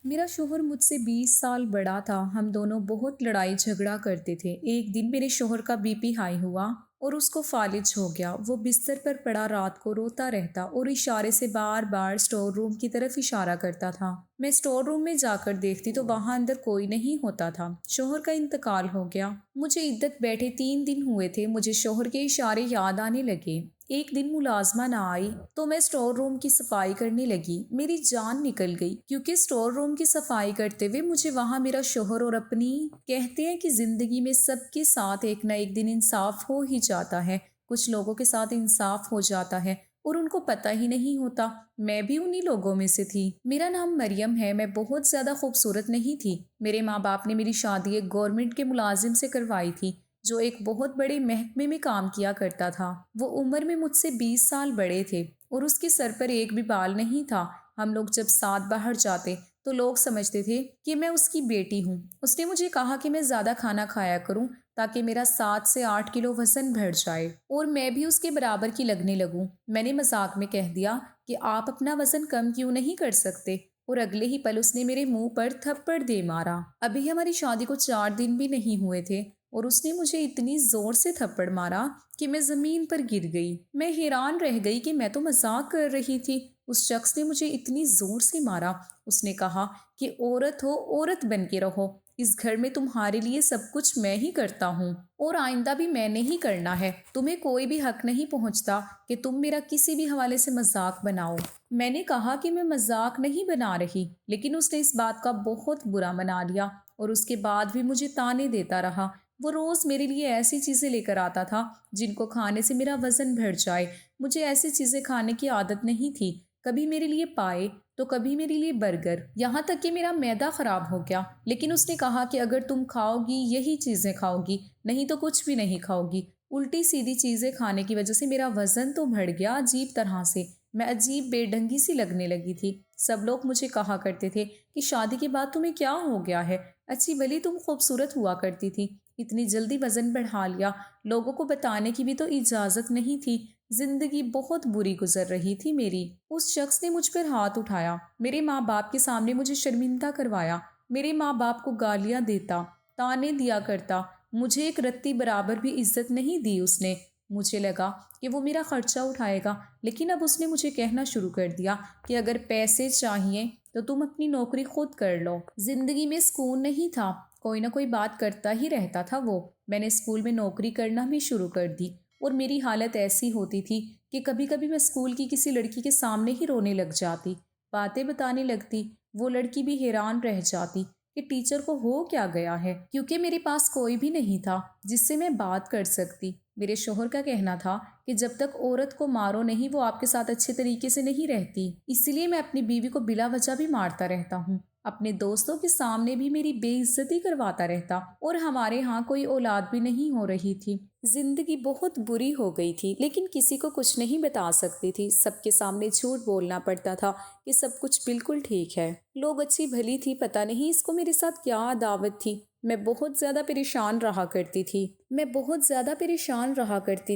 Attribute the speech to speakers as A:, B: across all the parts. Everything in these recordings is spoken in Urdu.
A: میرا شوہر مجھ سے 20 سال بڑا تھا۔ ہم دونوں بہت لڑائی جھگڑا کرتے تھے۔ ایک دن میرے شوہر کا بی پی ہائی ہوا اور اس کو فالج ہو گیا۔ وہ بستر پر پڑا رات کو روتا رہتا اور اشارے سے بار بار سٹور روم کی طرف اشارہ کرتا تھا۔ میں سٹور روم میں جا کر دیکھتی تو وہاں اندر کوئی نہیں ہوتا تھا۔ شوہر کا انتقال ہو گیا۔ مجھے عدت بیٹھے 3 دن ہوئے تھے۔ مجھے شوہر کے اشارے یاد آنے لگے۔ ایک دن ملازمہ نہ آئی تو میں سٹور روم کی صفائی کرنے لگی۔ میری جان نکل گئی کیونکہ سٹور روم کی صفائی کرتے ہوئے مجھے وہاں میرا شوہر اور اپنی کہتے ہیں کہ زندگی میں سب کے ساتھ ایک نہ ایک دن انصاف ہو ہی جاتا ہے۔ کچھ لوگوں کے ساتھ انصاف ہو جاتا ہے اور ان کو پتہ ہی نہیں ہوتا۔ میں بھی انہی لوگوں میں سے تھی۔ میرا نام مریم ہے۔ میں بہت زیادہ خوبصورت نہیں تھی۔ میرے ماں باپ نے میری شادی ایک گورنمنٹ کے ملازم سے کروائی تھی جو ایک بہت بڑے محکمے میں کام کیا کرتا تھا۔ وہ عمر میں مجھ سے 20 سال بڑے تھے اور اس کے سر پر ایک بھی بال نہیں تھا۔ ہم لوگ جب ساتھ باہر جاتے تو لوگ سمجھتے تھے کہ میں اس کی بیٹی ہوں۔ اس نے مجھے کہا کہ میں زیادہ کھانا کھایا کروں تاکہ میرا 7 سے 8 کلو وزن بڑھ جائے اور میں بھی اس کے برابر کی لگنے لگوں۔ میں نے مذاق میں کہہ دیا کہ آپ اپنا وزن کم کیوں نہیں کر سکتے، اور اگلے ہی پل اس نے میرے منہ پر تھپڑ دے مارا۔ ابھی ہماری شادی کو 4 دن بھی نہیں ہوئے تھے اور اس نے مجھے اتنی زور سے تھپڑ مارا کہ میں زمین پر گر گئی۔ میں حیران رہ گئی کہ میں تو مذاق کر رہی تھی۔ اس شخص نے مجھے اتنی زور سے مارا۔ اس نے کہا کہ عورت ہو، عورت بن کے رہو۔ اس گھر میں تمہارے لیے سب کچھ میں ہی کرتا ہوں اور آئندہ بھی میں نے ہی کرنا ہے۔ تمہیں کوئی بھی حق نہیں پہنچتا کہ تم میرا کسی بھی حوالے سے مذاق بناؤ۔ میں نے کہا کہ میں مذاق نہیں بنا رہی، لیکن اس نے اس بات کا بہت برا منا لیا اور اس کے بعد بھی مجھے تانے دیتا رہا۔ وہ روز میرے لیے ایسی چیزیں لے کر آتا تھا جن کو کھانے سے میرا وزن بڑھ جائے۔ مجھے ایسی چیزیں کھانے کی عادت نہیں تھی۔ کبھی میرے لیے پائے تو کبھی میرے لیے برگر، یہاں تک کہ میرا معدہ خراب ہو گیا۔ لیکن اس نے کہا کہ اگر تم کھاؤ گی یہی چیزیں کھاؤ گی، نہیں تو کچھ بھی نہیں کھاؤ گی۔ الٹی سیدھی چیزیں کھانے کی وجہ سے میرا وزن تو بڑھ گیا عجیب طرح سے۔ میں عجیب بے ڈھنگی سی لگنے لگی تھی۔ سب لوگ مجھے کہا کرتے تھے کہ شادی کے بعد تمہیں کیا ہو گیا ہے، اچھی بھلی تم خوبصورت ہوا کرتی تھی، اتنی جلدی وزن بڑھا لیا۔ لوگوں کو بتانے کی بھی تو اجازت نہیں تھی۔ زندگی بہت بری گزر رہی تھی میری۔ اس شخص نے مجھ پر ہاتھ اٹھایا، میرے ماں باپ کے سامنے مجھے شرمندہ کروایا۔ میرے ماں باپ کو گالیاں دیتا، تانے دیا کرتا۔ مجھے ایک رتی برابر بھی عزت نہیں دی اس نے۔ مجھے لگا کہ وہ میرا خرچہ اٹھائے گا، لیکن اب اس نے مجھے کہنا شروع کر دیا کہ اگر پیسے چاہیے تو تم اپنی نوکری خود کر لو۔ زندگی میں سکون نہیں تھا، کوئی نہ کوئی بات کرتا ہی رہتا تھا وہ۔ میں نے اسکول میں نوکری کرنا بھی شروع کر دی اور میری حالت ایسی ہوتی تھی کہ کبھی کبھی میں اسکول کی کسی لڑکی کے سامنے ہی رونے لگ جاتی، باتیں بتانے لگتی۔ وہ لڑکی بھی حیران رہ جاتی کہ ٹیچر کو ہو کیا گیا ہے، کیونکہ میرے پاس کوئی بھی نہیں تھا جس سے میں بات کر سکتی۔ میرے شوہر کا کہنا تھا کہ جب تک عورت کو مارو نہیں وہ آپ کے ساتھ اچھے طریقے سے نہیں رہتی، اس لیے میں اپنی بیوی کو بلا وجہ بھی مارتا رہتا ہوں، اپنے دوستوں کے سامنے بھی میری بے عزتی کرواتا رہتا، اور ہمارے ہاں کوئی اولاد بھی نہیں ہو رہی تھی۔ زندگی بہت بری ہو گئی تھی، لیکن کسی کو کچھ نہیں بتا سکتی تھی۔ سب کے سامنے جھوٹ بولنا پڑتا تھا کہ سب کچھ بالکل ٹھیک ہے۔ لوگ اچھی بھلی تھی، پتہ نہیں اس کو میرے ساتھ کیا عداوت تھی۔ میں بہت زیادہ پریشان رہا کرتی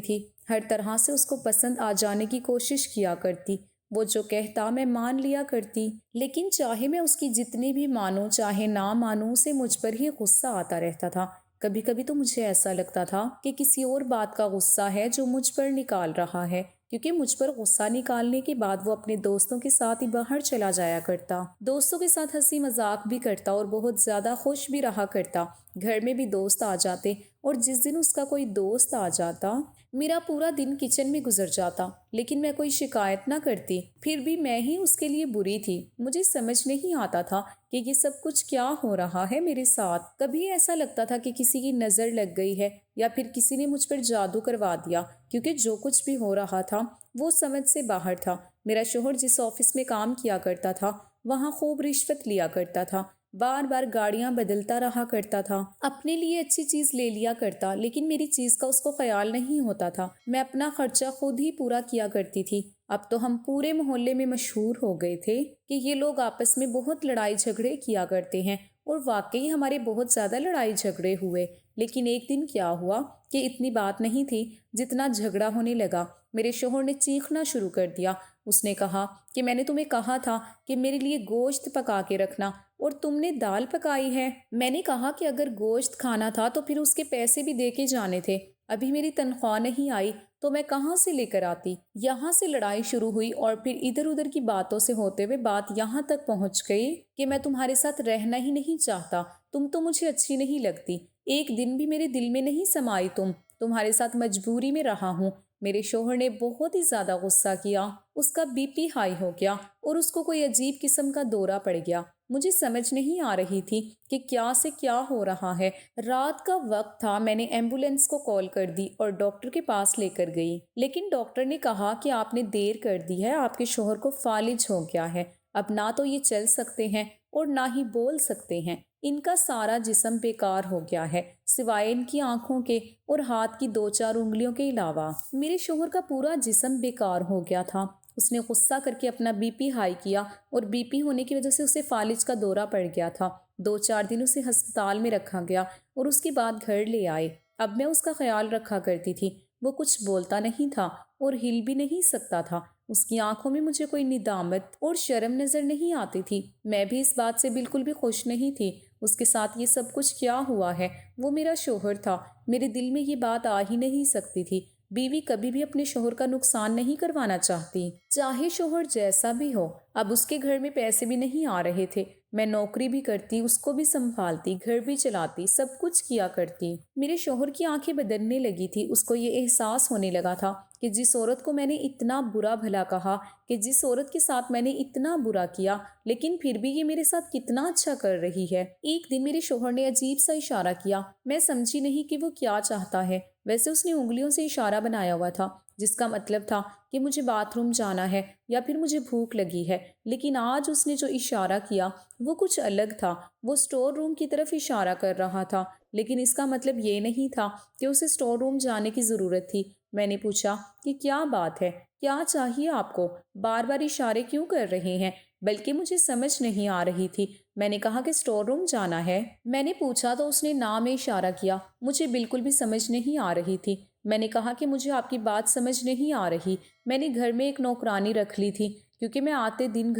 A: تھی۔ ہر طرح سے اس کو پسند آ جانے کی کوشش کیا کرتی۔ وہ جو کہتا میں مان لیا کرتی، لیکن چاہے میں اس کی جتنی بھی مانوں چاہے نہ مانوں، اسے مجھ پر ہی غصہ آتا رہتا تھا۔ کبھی کبھی تو مجھے ایسا لگتا تھا کہ کسی اور بات کا غصہ ہے جو مجھ پر نکال رہا ہے، کیونکہ مجھ پر غصہ نکالنے کے بعد وہ اپنے دوستوں کے ساتھ ہی باہر چلا جایا کرتا، دوستوں کے ساتھ ہنسی مذاق بھی کرتا اور بہت زیادہ خوش بھی رہا کرتا۔ گھر میں بھی دوست آ جاتے اور جس دن اس کا کوئی دوست آ جاتا میرا پورا دن کچن میں گزر جاتا، لیکن میں کوئی شکایت نہ کرتی۔ پھر بھی میں ہی اس کے لیے بری تھی۔ مجھے سمجھ نہیں آتا تھا کہ یہ سب کچھ کیا ہو رہا ہے میرے ساتھ۔ کبھی ایسا لگتا تھا کہ کسی کی نظر لگ گئی ہے یا پھر کسی نے مجھ پر جادو کروا دیا، کیونکہ جو کچھ بھی ہو رہا تھا وہ سمجھ سے باہر تھا۔ میرا شوہر جس آفس میں کام کیا کرتا تھا وہاں خوب رشوت لیا کرتا تھا، بار بار گاڑیاں بدلتا رہا کرتا تھا، اپنے لیے اچھی چیز لے لیا کرتا، لیکن میری چیز کا اس کو خیال نہیں ہوتا تھا۔ میں اپنا خرچہ خود ہی پورا کیا کرتی تھی۔ اب تو ہم پورے محلے میں مشہور ہو گئے تھے کہ یہ لوگ آپس میں بہت لڑائی جھگڑے کیا کرتے ہیں، اور واقعی ہمارے بہت زیادہ لڑائی جھگڑے ہوئے۔ لیکن ایک دن کیا ہوا کہ اتنی بات نہیں تھی جتنا جھگڑا ہونے لگا۔ میرے شوہر نے چیخنا شروع کر دیا، اس نے کہا کہ میں نے تمہیں کہا تھا کہ میرے لیے گوشت پکا کے رکھنا اور تم نے دال پکائی ہے۔ میں نے کہا کہ اگر گوشت کھانا تھا تو پھر اس کے پیسے بھی دے کے جانے تھے، ابھی میری تنخواہ نہیں آئی تو میں کہاں سے لے کر آتی۔ یہاں سے لڑائی شروع ہوئی اور پھر ادھر ادھر کی باتوں سے ہوتے ہوئے بات یہاں تک پہنچ گئی کہ میں تمہارے ساتھ رہنا ہی نہیں چاہتا، تم تو مجھے اچھی نہیں لگتی، ایک دن بھی میرے دل میں نہیں سمائی، تمہارے ساتھ مجبوری میں رہا ہوں۔ میرے شوہر نے بہت ہی زیادہ غصہ کیا، اس کا بی پی ہائی ہو گیا اور اس کو کوئی عجیب قسم کا دورہ پڑ گیا۔ مجھے سمجھ نہیں آ رہی تھی کہ کیا سے کیا ہو رہا ہے۔ رات کا وقت تھا، میں نے ایمبولینس کو کال کر دی اور ڈاکٹر کے پاس لے کر گئی، لیکن ڈاکٹر نے کہا کہ آپ نے دیر کر دی ہے، آپ کے شوہر کو فالج ہو گیا ہے، اب نہ تو یہ چل سکتے ہیں اور نہ ہی بول سکتے ہیں، ان کا سارا جسم بیکار ہو گیا ہے سوائے ان کی آنکھوں کے اور ہاتھ کی 2-4 انگلیوں کے علاوہ۔ میرے شوہر کا پورا جسم بیکار ہو گیا تھا۔ اس نے غصہ کر کے اپنا بی پی ہائی کیا اور بی پی ہونے کی وجہ سے اسے فالج کا دورہ پڑ گیا تھا۔ 2-4 دن اسے ہسپتال میں رکھا گیا اور اس کے بعد گھر لے آئے۔ اب میں اس کا خیال رکھا کرتی تھی، وہ کچھ بولتا نہیں تھا اور ہل بھی نہیں سکتا تھا، اس کی آنکھوں میں مجھے کوئی ندامت اور شرم نظر نہیں آتی تھی۔ میں بھی اس بات سے بالکل بھی خوش نہیں تھی۔ اس کے ساتھ یہ سب کچھ کیا ہوا ہے؟ وہ میرا شوہر تھا، میرے دل میں یہ بات آ ہی نہیں سکتی تھی۔ بیوی کبھی بھی اپنے شوہر کا نقصان نہیں کروانا چاہتی، چاہے شوہر جیسا بھی ہو۔ اب اس کے گھر میں پیسے بھی نہیں آ رہے تھے، میں نوکری بھی کرتی، اس کو بھی سنبھالتی، گھر بھی چلاتی، سب کچھ کیا کرتی۔ میرے شوہر کی آنکھیں بدلنے لگی تھی، اس کو یہ احساس ہونے لگا تھا کہ جس عورت کو میں نے اتنا برا بھلا کہا، کہ جس عورت کے ساتھ میں نے اتنا برا کیا، لیکن پھر بھی یہ میرے ساتھ کتنا اچھا کر رہی ہے۔ ایک دن میرے شوہر نے عجیب سا اشارہ کیا، میں سمجھی نہیں کہ وہ کیا چاہتا ہے۔ ویسے اس نے انگلیوں سے اشارہ بنایا ہوا تھا، جس کا مطلب تھا کہ مجھے باتھ روم جانا ہے یا پھر مجھے بھوک لگی ہے، لیکن آج اس نے جو اشارہ کیا وہ کچھ الگ تھا۔ وہ اسٹور روم کی طرف اشارہ کر رہا تھا، لیکن اس کا مطلب یہ نہیں تھا کہ اسے اسٹور روم جانے کی ضرورت تھی۔ میں نے پوچھا کہ کیا بات ہے، کیا چاہیے آپ کو، بار بار اشارے کیوں کر رہے ہیں؟ بلکہ مجھے سمجھ نہیں آ رہی تھی۔ میں نے کہا کہ اسٹور روم جانا ہے۔ میں نے پوچھا تو اس نے نام میں اشارہ کیا، مجھے بالکل بھی سمجھ نہیں آ رہی تھی۔ میں نے کہا کہ مجھے آپ کی بات سمجھ نہیں آ رہی۔ میں نے گھر میں ایک نوکرانی رکھ لی تھی کیونکہ میں آدھے دن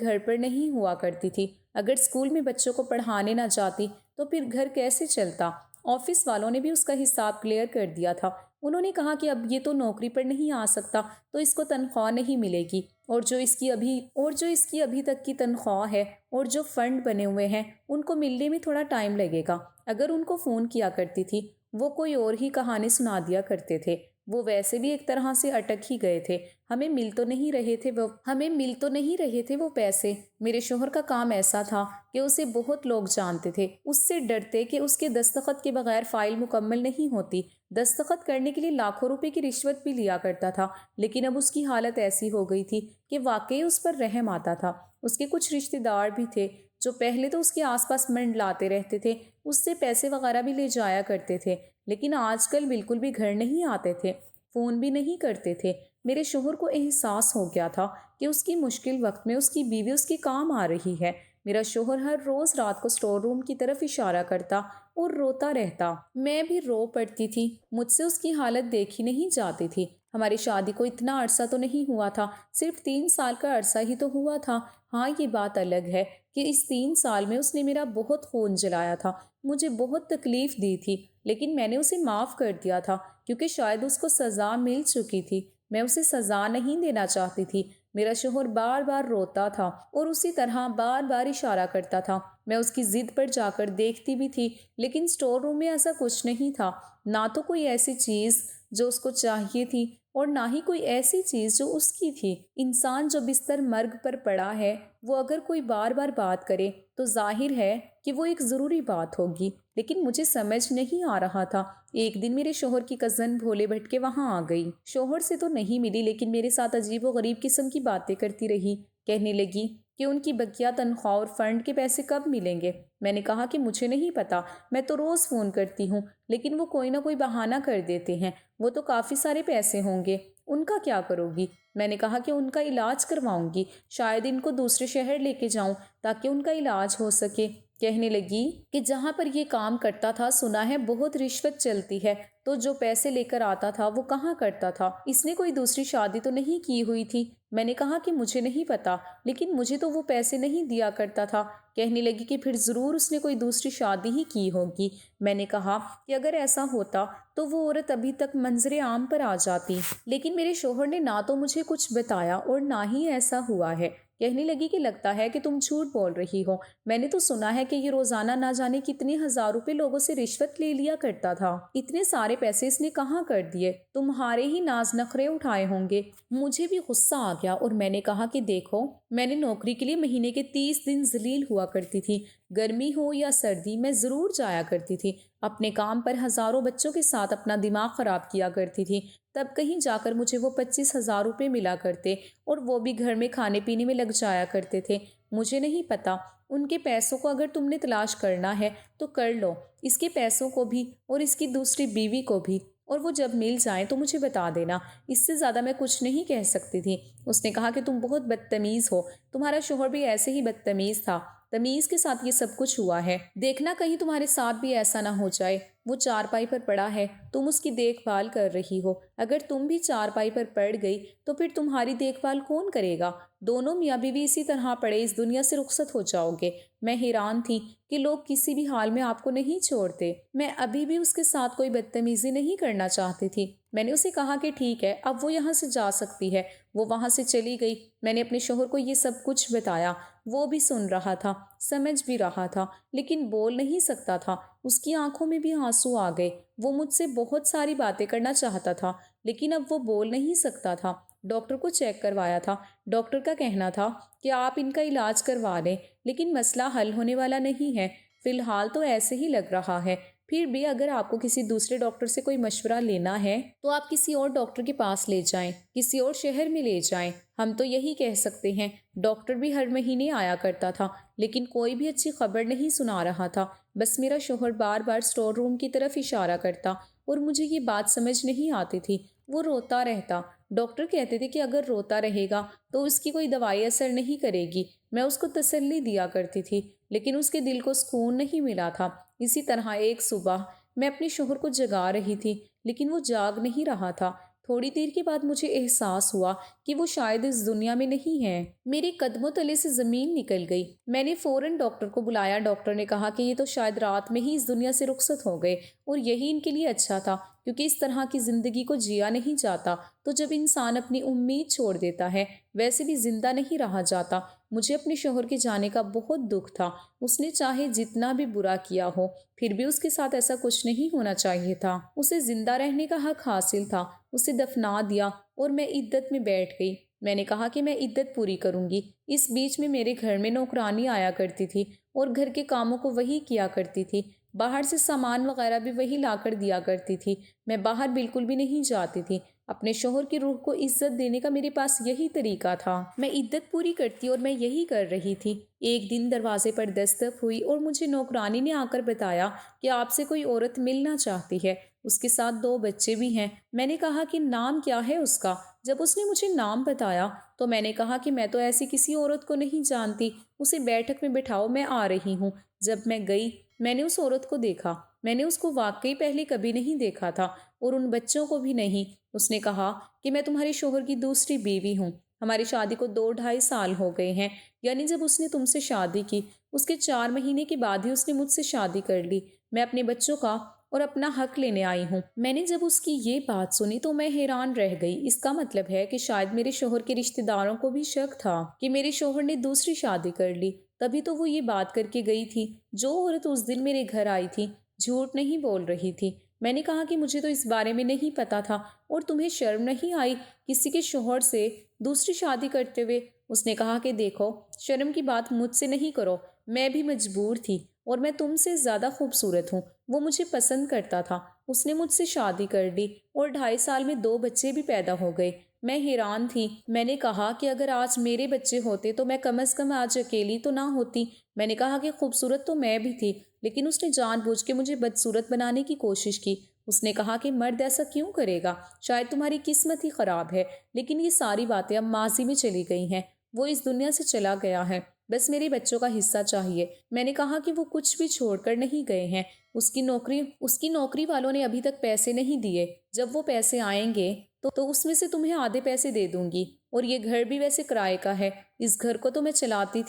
A: گھر پر نہیں ہوا کرتی تھی۔ اگر اسکول میں بچوں کو پڑھانے نہ جاتی تو پھر گھر کیسے چلتا؟ آفس والوں نے بھی اس کا حساب کلیئر کر دیا تھا۔ انہوں نے کہا کہ اب یہ تو نوکری پر نہیں آ سکتا تو اس کو تنخواہ نہیں ملے گی، اور جو اس کی ابھی تک کی تنخواہ ہے اور جو فنڈ بنے ہوئے ہیں ان کو ملنے میں تھوڑا ٹائم لگے گا۔ اگر ان کو فون کیا کرتی تھی وہ کوئی اور ہی کہانی سنا دیا کرتے تھے، وہ ویسے بھی ایک طرح سے اٹک ہی گئے تھے، ہمیں مل تو نہیں رہے تھے وہ پیسے۔ میرے شوہر کا کام ایسا تھا کہ اسے بہت لوگ جانتے تھے، اس سے ڈرتے کہ اس کے دستخط کے بغیر فائل مکمل نہیں ہوتی۔ دستخط کرنے کے لیے لاکھوں روپے کی رشوت بھی لیا کرتا تھا، لیکن اب اس کی حالت ایسی ہو گئی تھی کہ واقعی اس پر رحم آتا تھا۔ اس کے کچھ رشتہ دار بھی تھے جو پہلے تو اس کے آس پاس منڈلاتے رہتے تھے، اس سے پیسے وغیرہ بھی لے جایا کرتے تھے، لیکن آج کل بالکل بھی گھر نہیں آتے تھے، فون بھی نہیں کرتے تھے۔ میرے شوہر کو احساس ہو گیا تھا کہ اس کی مشکل وقت میں اس کی بیوی اس کے کام آ رہی ہے۔ میرا شوہر ہر روز رات کو اسٹور روم کی طرف اشارہ کرتا اور روتا رہتا۔ میں بھی رو پڑتی تھی، مجھ سے اس کی حالت دیکھی نہیں جاتی تھی۔ ہماری شادی کو اتنا عرصہ تو نہیں ہوا تھا، صرف 3 سال کا عرصہ ہی تو ہوا تھا۔ ہاں یہ بات الگ ہے کہ اس 3 سال میں اس نے میرا بہت خون جلایا تھا، مجھے بہت تکلیف دی تھی، لیکن میں نے اسے معاف کر دیا تھا کیونکہ شاید اس کو سزا مل چکی تھی۔ میں اسے سزا نہیں دینا چاہتی تھی۔ میرا شوہر بار بار روتا تھا اور اسی طرح بار بار اشارہ کرتا تھا۔ میں اس کی ضد پر جا کر دیکھتی بھی تھی، لیکن اسٹور روم میں ایسا کچھ نہیں تھا، نہ تو کوئی ایسی چیز جو اس کو چاہیے تھی اور نہ ہی کوئی ایسی چیز جو اس کی تھی۔ انسان جو بستر مرگ پر پڑا ہے، وہ اگر کوئی بار بار بات کرے تو ظاہر ہے کہ وہ ایک ضروری بات ہوگی، لیکن مجھے سمجھ نہیں آ رہا تھا۔ ایک دن میرے شوہر کی کزن بھولے بھٹ کے وہاں آ گئی، شوہر سے تو نہیں ملی لیکن میرے ساتھ عجیب و غریب قسم کی باتیں کرتی رہی، کہنے لگی کہ ان کی بقیہ تنخواہ اور فنڈ کے پیسے کب ملیں گے۔ میں نے کہا کہ مجھے نہیں پتا، میں تو روز فون کرتی ہوں، لیکن وہ کوئی نہ کوئی بہانہ کر دیتے ہیں، وہ تو کافی سارے پیسے ہوں گے، ان کا کیا کرو گی؟ میں نے کہا کہ ان کا علاج کرواؤں گی، شاید ان کو دوسرے شہر لے کے جاؤں تاکہ ان کا علاج ہو سکے۔ کہنے لگی کہ جہاں پر یہ کام کرتا تھا سنا ہے بہت رشوت چلتی ہے، تو جو پیسے لے کر آتا تھا وہ کہاں کرتا تھا؟ اس نے کوئی دوسری شادی تو نہیں کی ہوئی تھی؟ میں نے کہا کہ مجھے نہیں پتا، لیکن مجھے تو وہ پیسے نہیں دیا کرتا تھا۔ کہنے لگی کہ پھر ضرور اس نے کوئی دوسری شادی ہی کی ہوگی۔ میں نے کہا کہ اگر ایسا ہوتا تو وہ عورت ابھی تک منظر عام پر آ جاتی، لیکن میرے شوہر نے نہ تو مجھے کچھ بتایا اور نہ ہی ایسا ہوا ہے۔ کہنے لگی کہ لگتا ہے کہ تم جھوٹ بول رہی ہو، میں نے تو سنا ہے کہ یہ روزانہ نہ جانے کتنے ہزار روپے لوگوں سے رشوت لے لیا کرتا تھا۔ اتنے سارے پیسے اس نے کہاں کر دیے؟ تمہارے ہی ناز نخرے اٹھائے ہوں گے۔ مجھے بھی غصہ آ گیا اور میں نے کہا کہ دیکھو، میں نے نوکری کے لیے مہینے کے 30 دن ذلیل ہوا کرتی تھی، گرمی ہو یا سردی میں ضرور جایا کرتی تھی، اپنے کام پر ہزاروں بچوں کے ساتھ اپنا دماغ خراب کیا کرتی تھی، تب کہیں جا کر مجھے وہ 25,000 روپے ملا کرتے اور وہ بھی گھر میں کھانے پینے میں لگ جایا کرتے تھے۔ مجھے نہیں پتا، ان کے پیسوں کو اگر تم نے تلاش کرنا ہے تو کر لو، اس کے پیسوں کو بھی اور اس کی دوسری بیوی کو بھی، اور وہ جب مل جائیں تو مجھے بتا دینا۔ اس سے زیادہ میں کچھ نہیں کہہ سکتی تھی۔ اس نے کہا کہ تم بہت بدتمیز ہو، تمہارا شوہر بھی ایسے ہی بدتمیز تھا، تمیز کے ساتھ یہ سب کچھ ہوا ہے، دیکھنا کہیں تمہارے ساتھ بھی ایسا نہ ہو جائے۔ وہ چارپائی پر پڑا ہے، تم اس کی دیکھ بھال کر رہی ہو، اگر تم بھی چارپائی پر پڑ گئی تو پھر تمہاری دیکھ بھال کون کرے گا؟ دونوں میاں بیوی اسی طرح پڑے اس دنیا سے رخصت ہو جاؤ گے۔ میں حیران تھی کہ لوگ کسی بھی حال میں آپ کو نہیں چھوڑتے۔ میں ابھی بھی اس کے ساتھ کوئی بدتمیزی نہیں کرنا چاہتی تھی۔ میں نے اسے کہا کہ ٹھیک ہے، اب وہ یہاں سے جا سکتی ہے۔ وہ وہاں سے چلی گئی۔ میں نے اپنے شوہر کو یہ سب کچھ بتایا، وہ بھی سن رہا تھا، سمجھ بھی رہا تھا، لیکن بول نہیں سکتا تھا۔ اس کی آنکھوں میں بھی آنسو آ گئے۔ وہ مجھ سے بہت ساری باتیں کرنا چاہتا تھا، لیکن اب وہ بول نہیں سکتا تھا۔ ڈاکٹر کو چیک کروایا تھا۔ ڈاکٹر کا کہنا تھا کہ آپ ان کا علاج کروا لیں، لیکن مسئلہ حل ہونے والا نہیں ہے، فی الحال تو ایسے ہی لگ رہا ہے۔ پھر بھی اگر آپ کو کسی دوسرے ڈاکٹر سے کوئی مشورہ لینا ہے تو آپ کسی اور ڈاکٹر کے پاس لے جائیں، کسی اور شہر میں لے جائیں۔ ہم تو یہی کہہ سکتے ہیں۔ ڈاکٹر بھی ہر مہینے آیا کرتا تھا، لیکن کوئی بھی اچھی خبر نہیں سنا رہا تھا۔ بس میرا شوہر بار بار اسٹور روم کی طرف اشارہ کرتا اور مجھے یہ بات سمجھ نہیں آتی تھی۔ وہ روتا رہتا۔ ڈاکٹر کہتے تھے کہ اگر روتا رہے گا تو اس کی کوئی دوائی اثر نہیں کرے گی۔ میں اس کو تسلی دیا کرتی تھی، لیکن اس کے دل کو سکون نہیں ملا تھا۔ اسی طرح ایک صبح میں اپنے شوہر کو جگا رہی تھی، لیکن وہ جاگ نہیں رہا تھا۔ تھوڑی دیر کے بعد مجھے احساس ہوا کہ وہ شاید اس دنیا میں نہیں ہے۔ میرے قدموں تلے سے زمین نکل گئی۔ میں نے فوراً ڈاکٹر کو بلایا۔ ڈاکٹر نے کہا کہ یہ تو شاید رات میں ہی اس دنیا سے رخصت ہو گئے، اور یہی ان کے لیے اچھا تھا، کیونکہ اس طرح کی زندگی کو جیا نہیں جاتا۔ تو جب انسان اپنی امید چھوڑ دیتا ہے، ویسے بھی زندہ نہیں رہا جاتا۔ مجھے اپنے شوہر کے جانے کا بہت دکھ تھا۔ اس نے چاہے جتنا بھی برا کیا ہو، پھر بھی اس کے ساتھ ایسا کچھ نہیں ہونا چاہیے تھا۔ اسے زندہ رہنے کا حق حاصل تھا۔ اسے دفنا دیا اور میں عدت میں بیٹھ گئی۔ میں نے کہا کہ میں عدت پوری کروں گی۔ اس بیچ میں میرے گھر میں نوکرانی آیا کرتی تھی اور گھر کے کاموں کو وہی کیا کرتی تھی۔ باہر سے سامان وغیرہ بھی وہی لا کر دیا کرتی تھی۔ میں باہر بالکل بھی نہیں جاتی تھی۔ اپنے شوہر کی روح کو عزت دینے کا میرے پاس یہی طریقہ تھا۔ میں عدت پوری کرتی اور میں یہی کر رہی تھی۔ ایک دن دروازے پر دستک ہوئی اور مجھے نوکرانی نے آ کر بتایا کہ آپ سے کوئی عورت ملنا چاہتی ہے، اس کے ساتھ 2 بچے بھی ہیں۔ میں نے کہا کہ نام کیا ہے اس کا؟ جب اس نے مجھے نام بتایا تو میں نے کہا کہ میں تو ایسی کسی عورت کو نہیں جانتی، اسے بیٹھک میں بٹھاؤ، میں آ رہی ہوں۔ جب میں گئی، میں نے اس عورت کو دیکھا۔ میں نے اس کو واقعی پہلے کبھی نہیں دیکھا تھا، اور ان بچوں کو بھی نہیں۔ اس نے کہا کہ میں تمہارے شوہر کی دوسری بیوی ہوں، ہماری شادی کو 2-2.5 سال ہو گئے ہیں، یعنی جب اس نے تم سے شادی کی اس کے 4 مہینے کے بعد ہی اس نے مجھ سے شادی کر لی۔ میں اپنے بچوں کا اور اپنا حق لینے آئی ہوں۔ میں نے جب اس کی یہ بات سنی تو میں حیران رہ گئی۔ اس کا مطلب ہے کہ شاید میرے شوہر کے رشتہ داروں کو بھی شک تھا کہ میرے شوہر نے دوسری شادی کر لی، تبھی تو وہ یہ بات کر کے گئی تھی۔ جو عورت اس دن میرے گھر آئی تھی جھوٹ نہیں بول رہی تھی۔ میں نے کہا کہ مجھے تو اس بارے میں نہیں پتا تھا، اور تمہیں شرم نہیں آئی کسی کے شوہر سے دوسری شادی کرتے ہوئے؟ اس نے کہا کہ دیکھو، شرم کی بات مجھ سے نہیں کرو، میں بھی مجبور تھی، اور میں تم سے زیادہ خوبصورت ہوں۔ وہ مجھے پسند کرتا تھا، اس نے مجھ سے شادی کر لی، اور 2.5 سال میں 2 بچے بھی پیدا ہو گئے۔ میں حیران تھی۔ میں نے کہا کہ اگر آج میرے بچے ہوتے تو میں کم از کم آج اکیلی تو نہ ہوتی۔ میں نے کہا کہ خوبصورت تو میں بھی تھی، لیکن اس نے جان بوجھ کے مجھے بدصورت بنانے کی کوشش کی۔ اس نے کہا کہ مرد ایسا کیوں کرے گا؟ شاید تمہاری قسمت ہی خراب ہے، لیکن یہ ساری باتیں اب ماضی میں چلی گئی ہیں۔ وہ اس دنیا سے چلا گیا ہے۔ بس میرے بچوں کا حصہ چاہیے۔ میں نے کہا کہ وہ کچھ بھی چھوڑ کر نہیں گئے ہیں، اس کی نوکری والوں نے ابھی تک پیسے نہیں دیے۔ جب وہ پیسے آئیں گے تو اس میں سے تمہیں آدھے پیسے دے دوں گی، اور یہ گھر بھی ویسے کرائے کا ہے۔ اس گھر کو تو میں چلاتی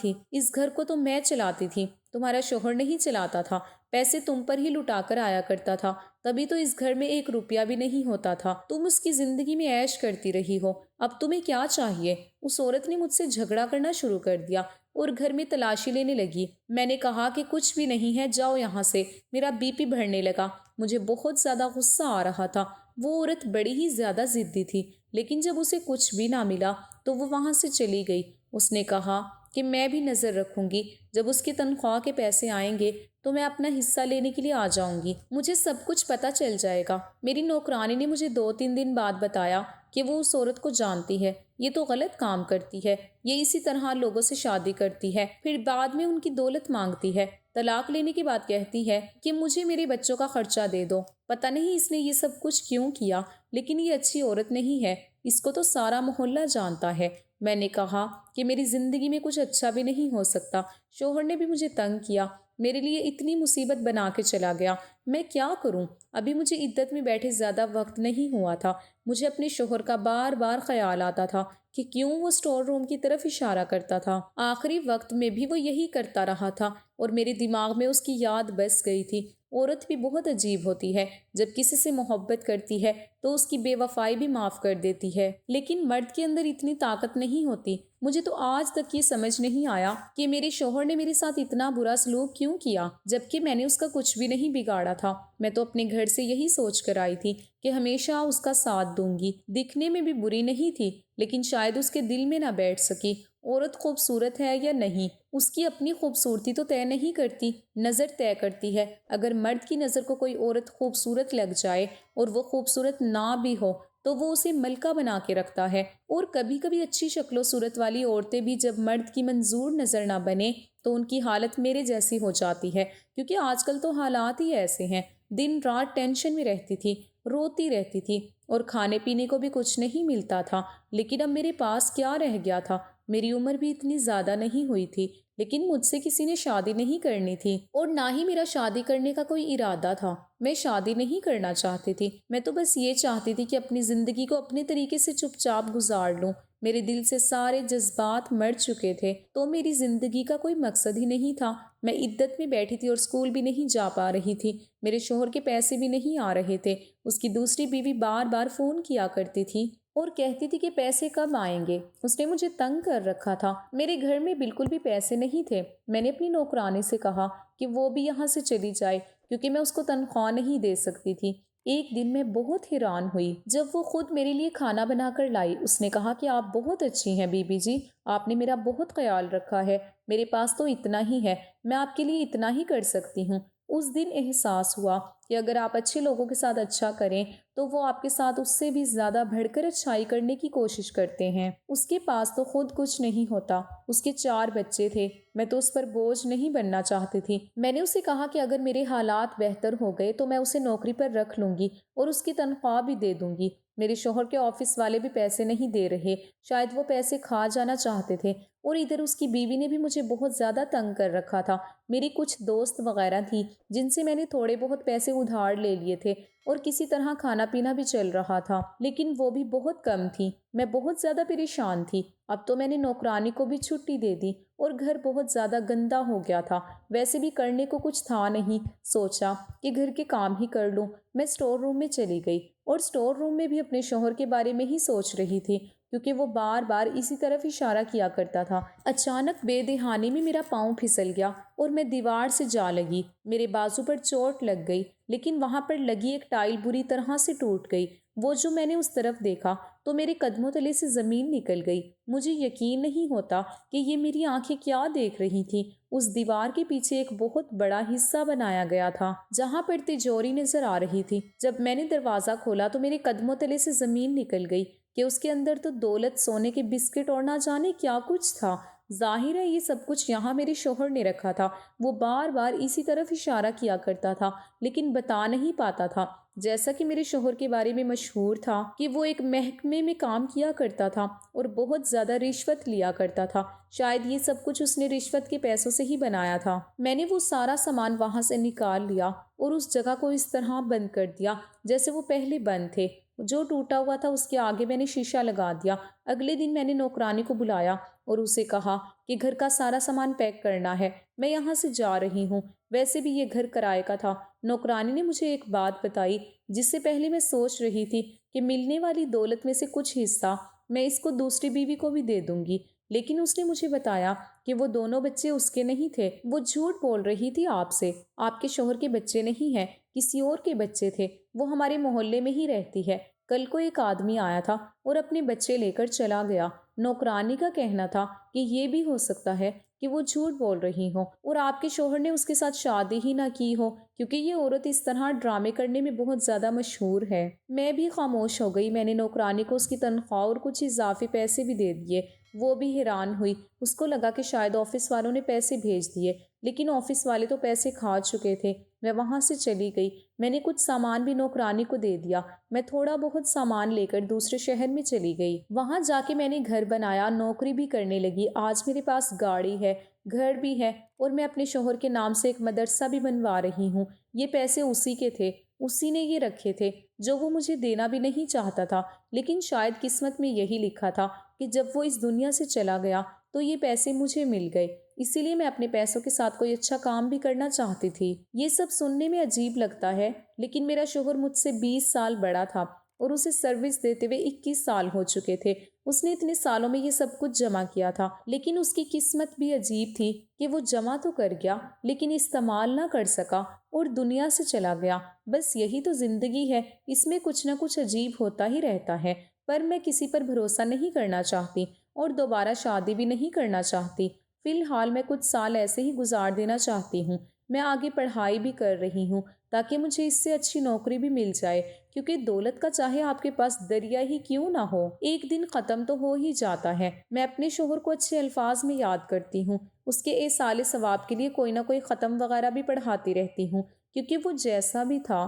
A: تھی، تمہارا شوہر نہیں چلاتا تھا۔ پیسے تم پر ہی لٹا کر آیا کرتا تھا، تبھی تو اس گھر میں 1 روپیہ بھی نہیں ہوتا تھا۔ تم اس کی زندگی میں عیش کرتی رہی ہو، اب تمہیں کیا چاہیے؟ اس عورت نے مجھ سے جھگڑا کرنا شروع کر دیا اور گھر میں تلاشی لینے لگی۔ میں نے کہا کہ کچھ بھی نہیں ہے، جاؤ یہاں سے۔ میرا بی پی بڑھنے لگا، مجھے بہت زیادہ غصہ آ رہا تھا۔ وہ عورت بڑی ہی زیادہ ضدی تھی، لیکن جب اسے کچھ بھی نہ ملا تو وہ وہاں سے چلی گئی۔ اس نے کہا کہ میں بھی نظر رکھوں گی، جب اس کی تنخواہ کے پیسے آئیں گے تو میں اپنا حصہ لینے کے لیے آ جاؤں گی، مجھے سب کچھ پتہ چل جائے گا۔ میری نوکرانی نے مجھے 2-3 دن بعد بتایا کہ وہ اس عورت کو جانتی ہے، یہ تو غلط کام کرتی ہے، یہ اسی طرح لوگوں سے شادی کرتی ہے، پھر بعد میں ان کی دولت مانگتی ہے، طلاق لینے کے بعد کہتی ہے کہ مجھے میرے بچوں کا خرچہ دے دو۔ پتہ نہیں اس نے یہ سب کچھ کیوں کیا، لیکن یہ اچھی عورت نہیں ہے، اس کو تو سارا محلہ جانتا ہے۔ میں نے کہا کہ میری زندگی میں کچھ اچھا بھی نہیں ہو سکتا، شوہر نے بھی مجھے تنگ کیا، میرے لیے اتنی مصیبت بنا کے چلا گیا، میں کیا کروں؟ ابھی مجھے عدت میں بیٹھے زیادہ وقت نہیں ہوا تھا، مجھے اپنے شوہر کا بار بار خیال آتا تھا کہ کیوں وہ اسٹور روم کی طرف اشارہ کرتا تھا۔ آخری وقت میں بھی وہ یہی کرتا رہا تھا اور میرے دماغ میں اس کی یاد بس گئی تھی۔ عورت بھی بہت عجیب ہوتی ہے، جب کسی سے محبت کرتی ہے تو اس کی بے وفائی بھی معاف کر دیتی ہے، لیکن مرد کے اندر اتنی طاقت نہیں ہوتی۔ مجھے تو آج تک یہ سمجھ نہیں آیا کہ میرے شوہر نے میرے ساتھ اتنا برا سلوک کیوں کیا، جبکہ میں نے اس کا کچھ بھی نہیں بگاڑا تھا۔ میں تو اپنے گھر سے یہی سوچ کر آئی تھی کہ ہمیشہ اس کا ساتھ دوں گی۔ دکھنے میں بھی بری نہیں تھی، لیکن شاید اس کے دل میں نہ بیٹھ سکی۔ عورت خوبصورت ہے یا نہیں، اس کی اپنی خوبصورتی تو طے نہیں کرتی، نظر طے کرتی ہے۔ اگر مرد کی نظر کو کوئی عورت خوبصورت لگ جائے اور وہ خوبصورت نہ بھی ہو تو وہ اسے ملکہ بنا کے رکھتا ہے۔ اور کبھی کبھی اچھی شکل و صورت والی عورتیں بھی جب مرد کی منظور نظر نہ بنے تو ان کی حالت میرے جیسی ہو جاتی ہے، کیونکہ آج کل تو حالات ہی ایسے ہیں۔ دن رات ٹینشن میں رہتی تھی، روتی رہتی تھی، اور کھانے پینے کو بھی کچھ نہیں ملتا تھا۔ لیکن اب میرے پاس کیا رہ گیا تھا؟ میری عمر بھی اتنی زیادہ نہیں ہوئی تھی، لیکن مجھ سے کسی نے شادی نہیں کرنی تھی، اور نہ ہی میرا شادی کرنے کا کوئی ارادہ تھا۔ میں شادی نہیں کرنا چاہتی تھی، میں تو بس یہ چاہتی تھی کہ اپنی زندگی کو اپنے طریقے سے چپ چاپ گزار لوں۔ میرے دل سے سارے جذبات مر چکے تھے، تو میری زندگی کا کوئی مقصد ہی نہیں تھا۔ میں عدت میں بیٹھی تھی اور اسکول بھی نہیں جا پا رہی تھی، میرے شوہر کے پیسے بھی نہیں آ رہے تھے۔ اس کی دوسری بیوی بار بار فون کیا کرتی تھی اور کہتی تھی کہ پیسے کب آئیں گے، اس نے مجھے تنگ کر رکھا تھا۔ میرے گھر میں بالکل بھی پیسے نہیں تھے۔ میں نے اپنی نوکرانی سے کہا کہ وہ بھی یہاں سے چلی جائے، کیونکہ میں اس کو تنخواہ نہیں دے سکتی تھی۔ ایک دن میں بہت حیران ہوئی جب وہ خود میرے لیے کھانا بنا کر لائی۔ اس نے کہا کہ آپ بہت اچھی ہیں بی بی جی، آپ نے میرا بہت خیال رکھا ہے، میرے پاس تو اتنا ہی ہے، میں آپ کے لیے اتنا ہی کر سکتی ہوں۔ اس دن احساس ہوا کہ اگر آپ اچھے لوگوں کے ساتھ اچھا کریں تو وہ آپ کے ساتھ اس سے بھی زیادہ بڑھ کر اچھائی کرنے کی کوشش کرتے ہیں۔ اس کے پاس تو خود کچھ نہیں ہوتا، اس کے 4 بچے تھے، میں تو اس پر بوجھ نہیں بننا چاہتی تھی۔ میں نے اسے کہا کہ اگر میرے حالات بہتر ہو گئے تو میں اسے نوکری پر رکھ لوں گی اور اس کی تنخواہ بھی دے دوں گی۔ میرے شوہر کے آفس والے بھی پیسے نہیں دے رہے، شاید وہ پیسے کھا جانا چاہتے تھے، اور ادھر اس کی بیوی نے بھی مجھے بہت زیادہ تنگ کر رکھا تھا۔ میری کچھ دوست وغیرہ تھی جن سے میں نے تھوڑے بہت پیسے ادھار لے لیے تھے، اور کسی طرح کھانا پینا بھی چل رہا تھا، لیکن وہ بھی بہت کم تھی۔ میں بہت زیادہ پریشان تھی۔ اب تو میں نے نوکرانی کو بھی چھٹی دے دی اور گھر بہت زیادہ گندا ہو گیا تھا، ویسے بھی کرنے کو کچھ تھا نہیں، سوچا کہ گھر کے کام ہی کر لوں۔ میں اسٹور روم میں چلی گئی اور اسٹور روم میں بھی اپنے شوہر کے بارے میں ہی سوچ رہی تھی، کیونکہ وہ بار بار اسی طرف اشارہ کیا کرتا تھا۔ اچانک بے دہانی میں میرا پاؤں پھسل گیا اور میں دیوار سے جا لگی۔ میرے بازو پر چوٹ لگ گئی، لیکن وہاں پر لگی ایک ٹائل بری طرح سے ٹوٹ گئی۔ وہ جو میں نے اس طرف دیکھا تو میرے قدموں تلے سے زمین نکل گئی۔ مجھے یقین نہیں ہوتا کہ یہ میری آنکھیں کیا دیکھ رہی تھیں۔ اس دیوار کے پیچھے ایک بہت بڑا حصہ بنایا گیا تھا جہاں پر تجوری نظر آ رہی تھی۔ جب میں نے دروازہ کھولا تو میرے قدموں تلے سے زمین نکل گئی کہ اس کے اندر تو دولت، سونے کے بسکٹ اور نہ جانے کیا کچھ تھا۔ ظاہر ہے یہ سب کچھ یہاں میرے شوہر نے رکھا تھا۔ وہ بار بار اسی طرف اشارہ کیا کرتا تھا، لیکن بتا نہیں پاتا تھا۔ جیسا کہ میرے شوہر کے بارے میں مشہور تھا کہ وہ ایک محکمے میں کام کیا کرتا تھا اور بہت زیادہ رشوت لیا کرتا تھا، شاید یہ سب کچھ اس نے رشوت کے پیسوں سے ہی بنایا تھا۔ میں نے وہ سارا سامان وہاں سے نکال لیا اور اس جگہ کو اس طرح بند کر دیا جیسے وہ پہلے بند تھے۔ جو ٹوٹا ہوا تھا اس کے آگے میں نے شیشہ لگا دیا۔ اگلے دن میں نے نوکرانی کو بلایا اور اسے کہا کہ گھر کا سارا سامان پیک کرنا ہے، میں یہاں سے جا رہی ہوں۔ ویسے بھی یہ گھر کرائے کا تھا۔ نوکرانی نے مجھے ایک بات بتائی جس سے پہلے میں سوچ رہی تھی کہ ملنے والی دولت میں سے کچھ حصہ میں اس کو دوسری بیوی کو بھی دے دوں گی، لیکن اس نے مجھے بتایا کہ وہ دونوں بچے اس کے نہیں تھے۔ وہ جھوٹ بول رہی تھی آپ سے، آپ کے شوہر کے بچے نہیں ہیں، کسی اور کے بچے تھے۔ وہ ہمارے محلے میں ہی رہتی ہے۔ کل کو ایک آدمی آیا تھا اور اپنے بچے لے کر چلا گیا۔ نوکرانی کا کہنا تھا کہ یہ بھی ہو سکتا ہے کہ وہ جھوٹ بول رہی ہو اور آپ کے شوہر نے اس کے ساتھ شادی ہی نہ کی ہو، کیونکہ یہ عورت اس طرح ڈرامے کرنے میں بہت زیادہ مشہور ہے۔ میں بھی خاموش ہو گئی۔ میں نے نوکرانی کو اس کی تنخواہ اور کچھ اضافی پیسے بھی دے دیے۔ وہ بھی حیران ہوئی۔ اس کو لگا کہ شاید آفس والوں نے پیسے بھیج دیے، لیکن آفس والے تو پیسے کھا چکے تھے۔ میں وہاں سے چلی گئی۔ میں نے کچھ سامان بھی نوکرانی کو دے دیا۔ میں تھوڑا بہت سامان لے کر دوسرے شہر میں چلی گئی۔ وہاں جا کے میں نے گھر بنایا، نوکری بھی کرنے لگی۔ آج میرے پاس گاڑی ہے، گھر بھی ہے اور میں اپنے شوہر کے نام سے ایک مدرسہ بھی بنوا رہی ہوں۔ یہ پیسے اسی کے تھے، اسی نے یہ رکھے تھے، جو وہ مجھے دینا بھی نہیں چاہتا تھا، لیکن شاید قسمت میں یہی لکھا تھا کہ جب وہ اس دنیا سے چلا گیا تو یہ پیسے مجھے مل گئے۔ اسی لیے میں اپنے پیسوں کے ساتھ کوئی اچھا کام بھی کرنا چاہتی تھی۔ یہ سب سننے میں عجیب لگتا ہے، لیکن میرا شوہر مجھ سے 20 سال بڑا تھا اور اسے سروس دیتے ہوئے 21 سال ہو چکے تھے۔ اس نے اتنے سالوں میں یہ سب کچھ جمع کیا تھا، لیکن اس کی قسمت بھی عجیب تھی کہ وہ جمع تو کر گیا لیکن استعمال نہ کر سکا اور دنیا سے چلا گیا۔ بس یہی تو زندگی ہے، اس میں کچھ نہ کچھ عجیب ہوتا ہی رہتا ہے۔ پر میں کسی پر بھروسہ نہیں کرنا چاہتی اور دوبارہ شادی بھی نہیں کرنا چاہتی۔ فی الحال میں کچھ سال ایسے ہی گزار دینا چاہتی ہوں۔ میں آگے پڑھائی بھی کر رہی ہوں تاکہ مجھے اس سے اچھی نوکری بھی مل جائے، کیونکہ دولت کا چاہے آپ کے پاس دریا ہی کیوں نہ ہو، ایک دن ختم تو ہو ہی جاتا ہے۔ میں اپنے شوہر کو اچھے الفاظ میں یاد کرتی ہوں، اس کے ایصال ثواب کے لیے کوئی نہ کوئی ختم وغیرہ بھی پڑھاتی رہتی ہوں، کیونکہ وہ جیسا بھی تھا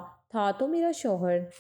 A: تو میرا شوہر۔